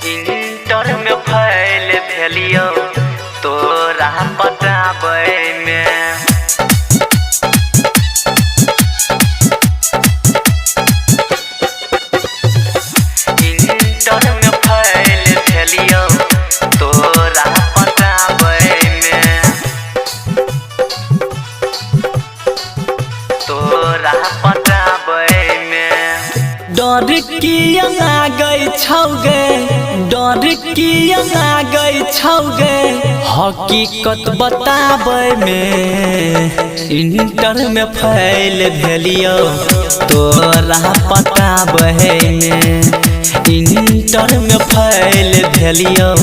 Inter में फैल भेलियो तोरा पटाबै में। इंटर में फैल भेलियो तोरा पटाबै में। तोरा पटाबै में। डर किया गई छौगे, डर किया गई छौगे, हकीकत बताबै में। इंटर में फैल भेलियो तोरा पटाबै में। इंटर में फैल भेलियो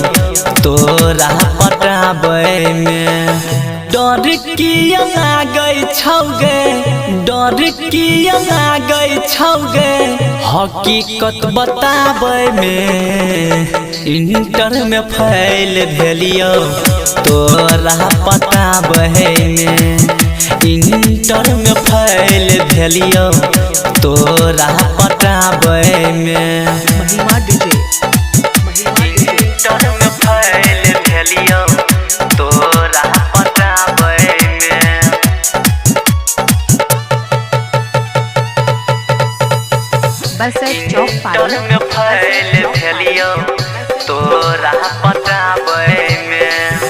तोरा पटाबै में। डर किया गई छौगे, डर किया गई छौगे, हकीकत बताबै में। इंटर में फैल भेलियो तोरा पटाबै में। इंटर में फैल भेलियो तोरा पटाबै में। महिमा डीजे इंटर में फैल भेलियो तोरा पटाबै में। बसर चौक इंटर में फैल भेलियो तोरा पटाबै में।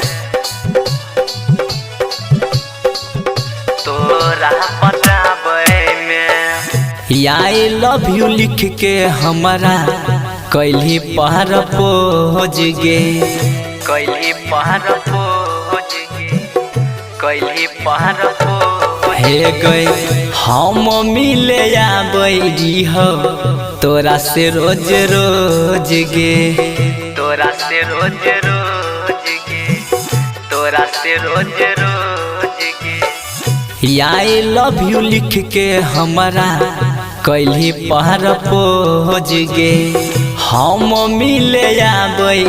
तोरा पटाबै में। आई लव यू लिख के हमारा कैली पहर पोज गे। कैली पहर पोज गे। कैली पहर पोज हे गई हम मिले आबै हो तोरा से रोज रोज गे। तोरा से रोज रोज गे। तोरा से रोज रोज गे। आई लव यू लिख के हमारा कैली पहर पोज गे। हम मिले आबै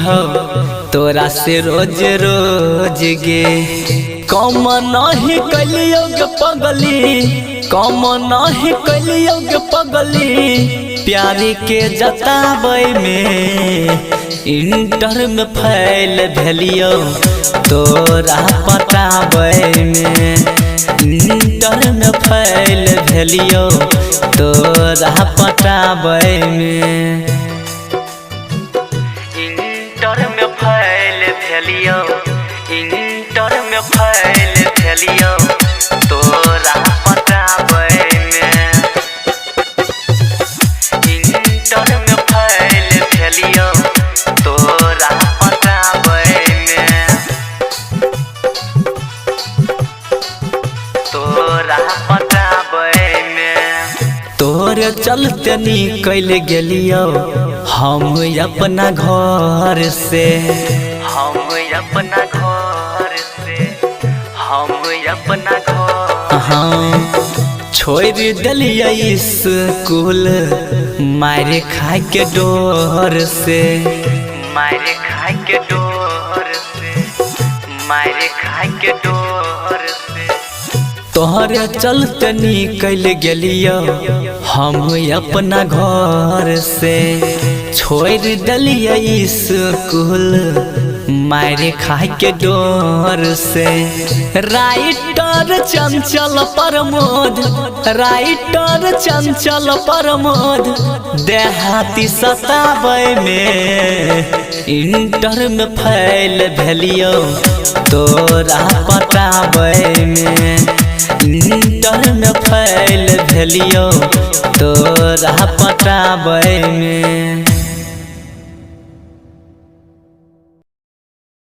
हो तोरा से रोज रोज गे। कम नहीं कैलियो गे पगली, कम नहीं कैलियो गे पगली, प्यार के जताबै में। इंटर में फैल भेलियो तोरा पटाबै में। इंटर में फैल भेलियो तोरा पटाबै में। इंटर में फैल भेलियो, इंटर में फैल भेलियो तोरा पटाबै में। इंटर में फैल भेलियो तोरा पटाबै में। तोरा पटाबै में। तोरे चलते निकल गेलियो हम अपना घर से। हम अपना घर से। हम अपना घर। हाँ छोड़ दिलियै स्कूल मारे खाए के डोर से। मारे खाए के डोर से। मारे खाए के डोर से। तोहरे चलते निकल गेलियो हम अपना घर से। छोड़ दिलियै स्कूल मारे खाए के डोर से। राइटर चंचल प्रमोद, राइटर चंचल प्रमोद, देहाती सताबै में। इंटर में फैल भेलियो तोरा पटाबै में। इंटर में फैल भेलियो तोरा पटाबै में।